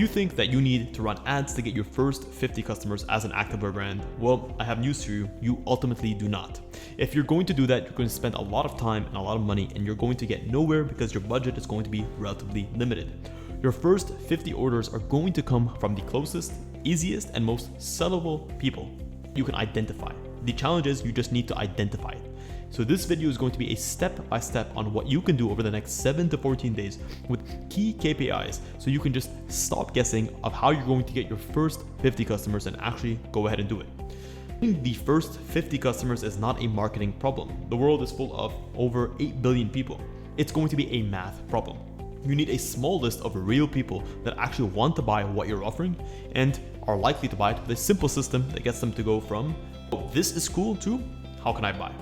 You think that you need to run ads to get your first 50 customers as an activewear brand? Well, I have news for you. You ultimately do not. If you're going to do that, you're going to spend a lot of time and a lot of money, and you're going to get nowhere because your budget is going to be relatively limited. Your first 50 orders are going to come from the closest, easiest, and most sellable people you can identify. The challenge is you just need to identify it. So this video is going to be a step-by-step on what you can do over the next 7 to 14 days with key KPIs, so you can just stop guessing of how you're going to get your first 50 customers and actually go ahead and do it. The first 50 customers is not a marketing problem. The world is full of over 8 billion people. It's going to be a math problem. You need a small list of real people that actually want to buy what you're offering and are likely to buy it with a simple system that gets them to go from, oh, this is cool, to, how can I buy?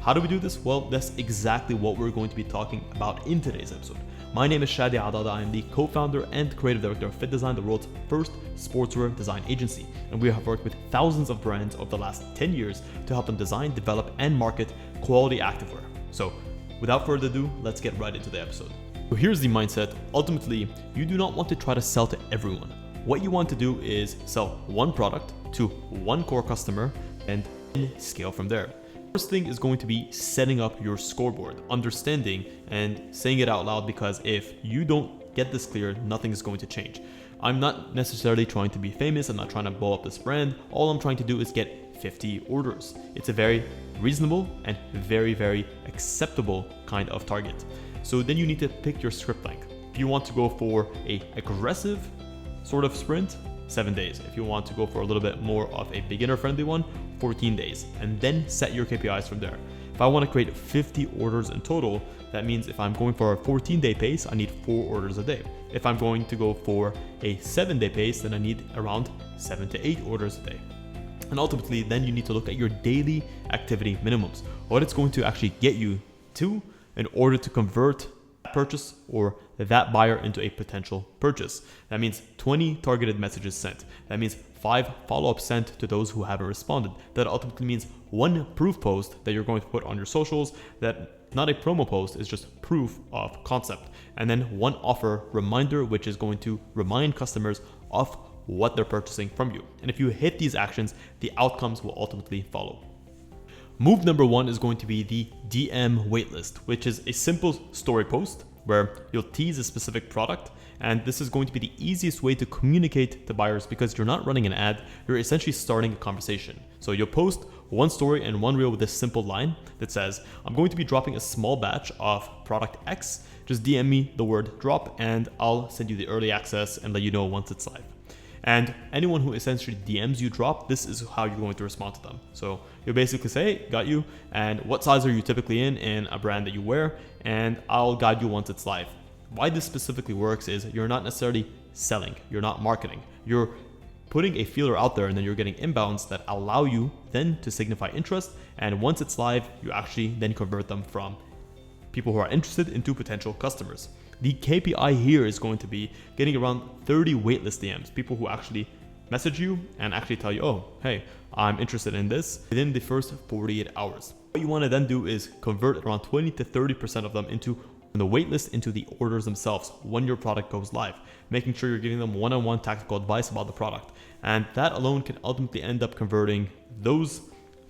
How do we do this? Well, that's exactly what we're going to be talking about in today's episode. My name is Shadi. I am the co-founder and creative director of FittDesign, the world's first sportswear design agency. And we have worked with thousands of brands over the last 10 years to help them design, develop, and market quality activewear. So without further ado, let's get right into the episode. So here's the mindset. Ultimately, you do not want to try to sell to everyone. What you want to do is sell one product to one core customer and scale from there. First thing is going to be setting up your scoreboard, understanding and saying it out loud, because if you don't get this clear, nothing is going to change. I'm not necessarily trying to be famous. I'm not trying to blow up this brand. All I'm trying to do is get 50 orders. It's a very reasonable and very, very acceptable kind of target. So then you need to pick your script length. If you want to go for a aggressive sort of sprint, 7 days. If you want to go for a little bit more of a beginner friendly one, 14 days, and then set your KPIs from there. If I want to create 50 orders in total, that means if I'm going for a 14-day pace, I need 4 orders a day. If I'm going to go for a 7-day pace, then I need around 7 to 8 orders a day. And ultimately, then you need to look at your daily activity minimums, what it's going to actually get you to in order to convert purchase or that buyer into a potential purchase. That means 20 targeted messages sent. That means 5 follow-ups sent to those who haven't responded. That ultimately means 1 proof post that you're going to put on your socials, that not a promo post, is just proof of concept. And then 1 offer reminder, which is going to remind customers of what they're purchasing from you. And if you hit these actions, the outcomes will ultimately follow. Move number 1 is going to be the DM waitlist, which is a simple story post where you'll tease a specific product. And this is going to be the easiest way to communicate to buyers, because you're not running an ad, you're essentially starting a conversation. So you'll post 1 story and 1 reel with this simple line that says, I'm going to be dropping a small batch of product X. Just DM me the word drop and I'll send you the early access and let you know once it's live. And anyone who essentially DMs you drop, this is how you're going to respond to them. So you'll basically say, hey, got you, and what size are you typically in a brand that you wear, and I'll guide you once it's live. Why this specifically works is you're not necessarily selling, you're not marketing, you're putting a feeler out there, and then you're getting inbounds that allow you then to signify interest, and once it's live, you actually then convert them from people who are interested into potential customers. The KPI here is going to be getting around 30 waitlist DMs, people who actually message you and actually tell you, oh, hey, I'm interested in this, within the first 48 hours. What you want to then do is convert around 20 to 30% of them into the waitlist into the orders themselves when your product goes live, making sure you're giving them one-on-one tactical advice about the product. And that alone can ultimately end up converting those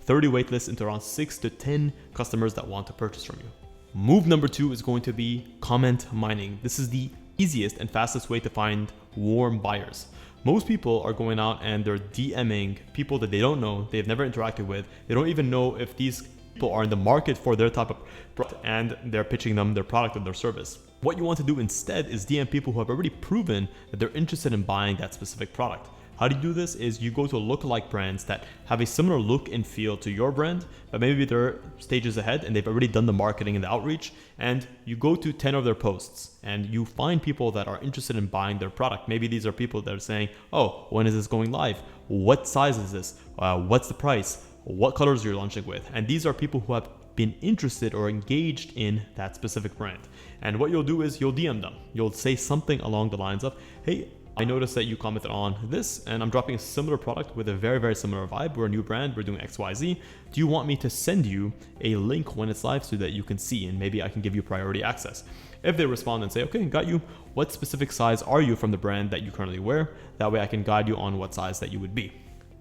30 waitlists into around 6 to 10 customers that want to purchase from you. Move number 2 is going to be comment mining. This is the easiest and fastest way to find warm buyers. Most people are going out and they're DMing people that they don't know, they've never interacted with. They don't even know if these people are in the market for their type of product, and they're pitching them their product and their service. What you want to do instead is DM people who have already proven that they're interested in buying that specific product. How do you do this? Is you go to lookalike brands that have a similar look and feel to your brand, but maybe they're stages ahead and they've already done the marketing and the outreach, and you go to 10 of their posts and you find people that are interested in buying their product. Maybe these are people that are saying, oh, when is this going live? What size is this? What's the price? What colors you're launching with? And these are people who have been interested or engaged in that specific brand. And what you'll do is you'll DM them. You'll say something along the lines of, hey, I noticed that you commented on this and I'm dropping a similar product with a very, very similar vibe. We're a new brand, we're doing XYZ. Do you want me to send you a link when it's live so that you can see and maybe I can give you priority access? If they respond and say, okay, got you, what specific size are you from the brand that you currently wear? That way I can guide you on what size that you would be.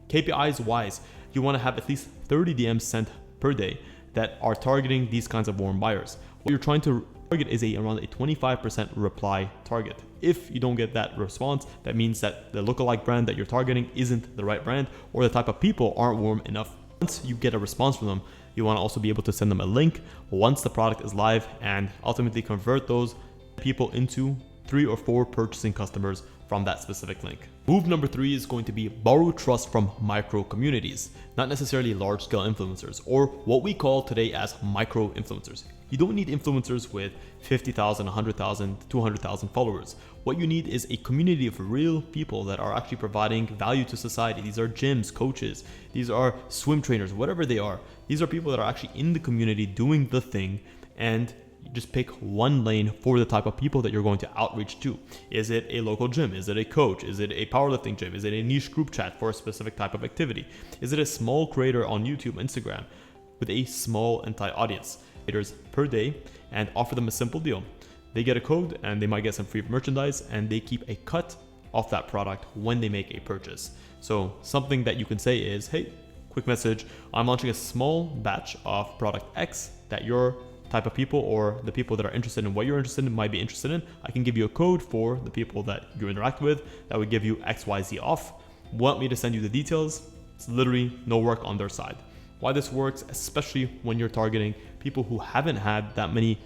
KPIs wise, you want to have at least 30 DMs sent per day that are targeting these kinds of warm buyers. What you're trying to target is around a 25% reply target. If you don't get that response, that means that the lookalike brand that you're targeting isn't the right brand, or the type of people aren't warm enough. Once you get a response from them, you want to also be able to send them a link once the product is live and ultimately convert those people into 3 or 4 purchasing customers from that specific link. Move number 3 is going to be borrow trust from micro communities, not necessarily large scale influencers, or what we call today as micro influencers. You don't need influencers with 50,000, 100,000, 200,000 followers. What you need is a community of real people that are actually providing value to society. These are gyms, coaches, these are swim trainers, whatever they are. These are people that are actually in the community doing the thing, and you just pick one lane for the type of people that you're going to outreach to. Is it a local gym? Is it a coach? Is it a powerlifting gym? Is it a niche group chat for a specific type of activity? Is it a small creator on YouTube, Instagram with a small and tight audience? Per day, and offer them a simple deal. They get a code and they might get some free merchandise, and they keep a cut off that product when they make a purchase. So something that you can say is, hey, quick message, I'm launching a small batch of product X that your type of people or the people that are interested in what you're interested in might be interested in. I can give you a code for the people that you interact with that would give you XYZ off. Want me to send you the details? It's literally no work on their side. Why this works, especially when you're targeting people who haven't had that many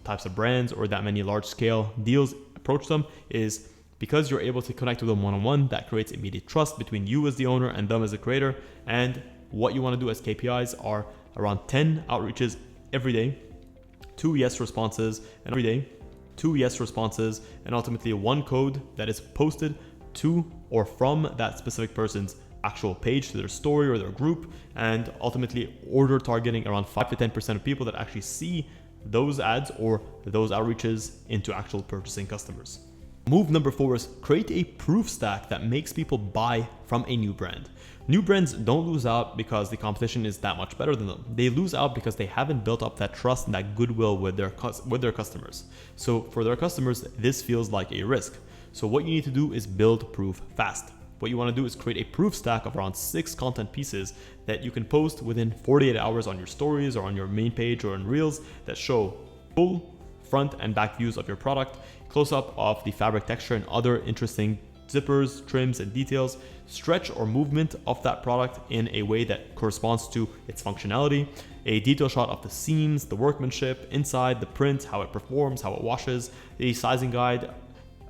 types of brands or that many large scale deals approach them, is because you're able to connect with them one-on-one. That creates immediate trust between you as the owner and them as a creator. And what you want to do as KPIs are around 10 outreaches every day, 2 yes responses, and every day 2 yes responses, and ultimately 1 code that is posted to or from that specific person's actual page, to their story or their group, and ultimately order targeting around 5 to 10% of people that actually see those ads or those outreaches into actual purchasing customers. Move number 4 is create a proof stack that makes people buy from a new brand. New brands don't lose out because the competition is that much better than them. They lose out because they haven't built up that trust and that goodwill with their customers. So for their customers, this feels like a risk. So what you need to do is build proof fast. What you want to do is create a proof stack of around 6 content pieces that you can post within 48 hours on your stories or on your main page or in Reels that show full front and back views of your product, close up of the fabric texture and other interesting zippers, trims, and details, stretch or movement of that product in a way that corresponds to its functionality, a detail shot of the seams, the workmanship, inside, the print, how it performs, how it washes, a sizing guide,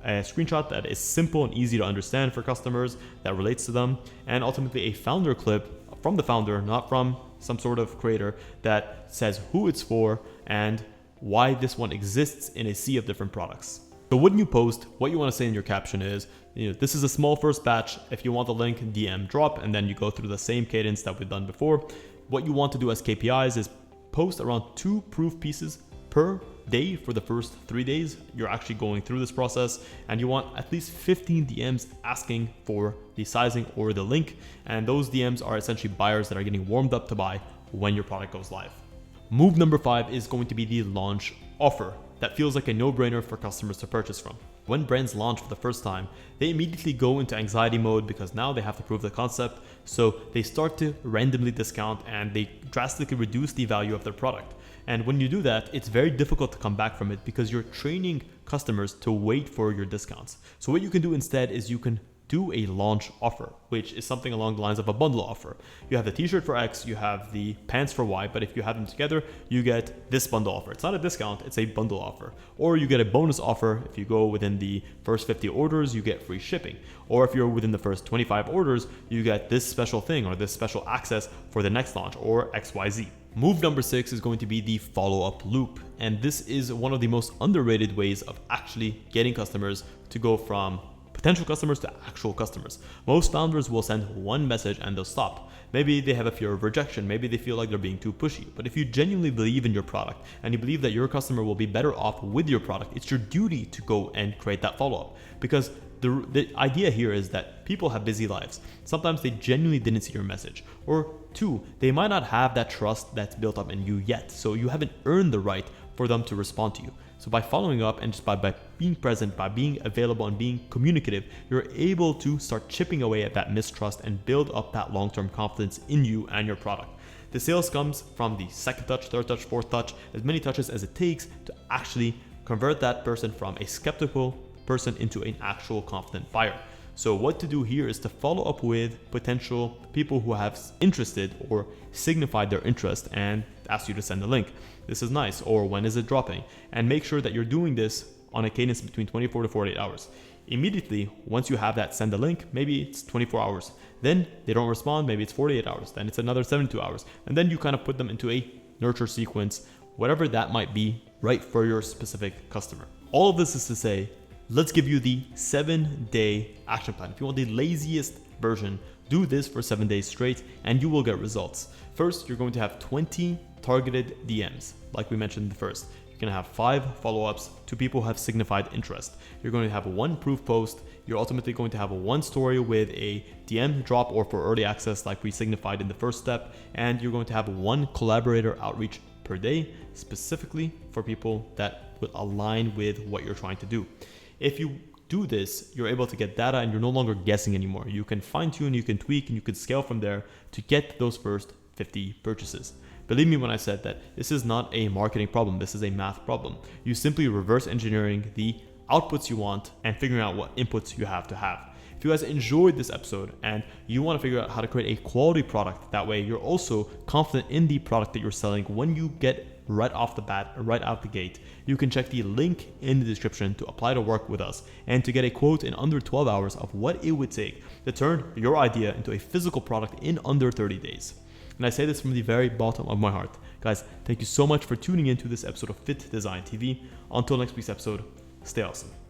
a screenshot that is simple and easy to understand for customers that relates to them, and ultimately a founder clip from the founder, not from some sort of creator, that says who it's for and why this one exists in a sea of different products. So when you post, what you want to say in your caption is, this is a small first batch. If you want the link, DM drop, and then you go through the same cadence that we've done before. What you want to do as KPIs is post around 2 proof pieces per day for the first 3 days. You're actually going through this process, and you want at least 15 DMs asking for the sizing or the link. And those DMs are essentially buyers that are getting warmed up to buy when your product goes live. Move number 5 is going to be the launch offer. That feels like a no-brainer for customers to purchase from. When brands launch for the first time, they immediately go into anxiety mode because now they have to prove the concept. So they start to randomly discount and they drastically reduce the value of their product. And when you do that, it's very difficult to come back from it because you're training customers to wait for your discounts. So what you can do instead is you can do a launch offer, which is something along the lines of a bundle offer. You have the t-shirt for X, you have the pants for Y, but if you have them together, you get this bundle offer. It's not a discount, it's a bundle offer. Or you get a bonus offer. If you go within the first 50 orders, you get free shipping. Or if you're within the first 25 orders, you get this special thing or this special access for the next launch or XYZ. Move number 6 is going to be the follow-up loop. And this is one of the most underrated ways of actually getting customers to go from potential customers to actual customers. Most founders will send one message and they'll stop. Maybe they have a fear of rejection. Maybe they feel like they're being too pushy. But if you genuinely believe in your product and you believe that your customer will be better off with your product, it's your duty to go and create that follow-up, because The idea here is that people have busy lives. Sometimes they genuinely didn't see your message. Or two, they might not have that trust that's built up in you yet. So you haven't earned the right for them to respond to you. So by following up and just by being present, by being available and being communicative, you're able to start chipping away at that mistrust and build up that long-term confidence in you and your product. The sales comes from the second touch, third touch, fourth touch, as many touches as it takes to actually convert that person from a skeptical person into an actual confident buyer. So what to do here is to follow up with potential people who have interested or signified their interest and ask you to send a link. This is nice, or when is it dropping? And make sure that you're doing this on a cadence between 24 to 48 hours. Immediately, once you have that send a link, maybe it's 24 hours. Then they don't respond, maybe it's 48 hours. Then it's another 72 hours. And then you kind of put them into a nurture sequence, whatever that might be, right for your specific customer. All of this is to say, let's give you the 7-day action plan. If you want the laziest version, do this for 7 days straight and you will get results. First, you're going to have 20 targeted DMs, like we mentioned in the first. You're going to have 5 follow-ups to people who have signified interest. You're going to have 1 proof post. You're ultimately going to have 1 story with a DM drop or for early access like we signified in the first step. And you're going to have 1 collaborator outreach per day, specifically for people that will align with what you're trying to do. If you do this, you're able to get data and you're no longer guessing anymore. You can fine tune, you can tweak, and you can scale from there to get those first 50 purchases. Believe me when I said that this is not a marketing problem, this is a math problem. You simply reverse engineering the outputs you want and figuring out what inputs you have to have. If you guys enjoyed this episode and you want to figure out how to create a quality product, that way you're also confident in the product that you're selling when you get right off the bat, right out the gate, you can check the link in the description to apply to work with us and to get a quote in under 12 hours of what it would take to turn your idea into a physical product in under 30 days. And I say this from the very bottom of my heart. Guys, thank you so much for tuning into this episode of FittDesign TV. Until next week's episode, stay awesome.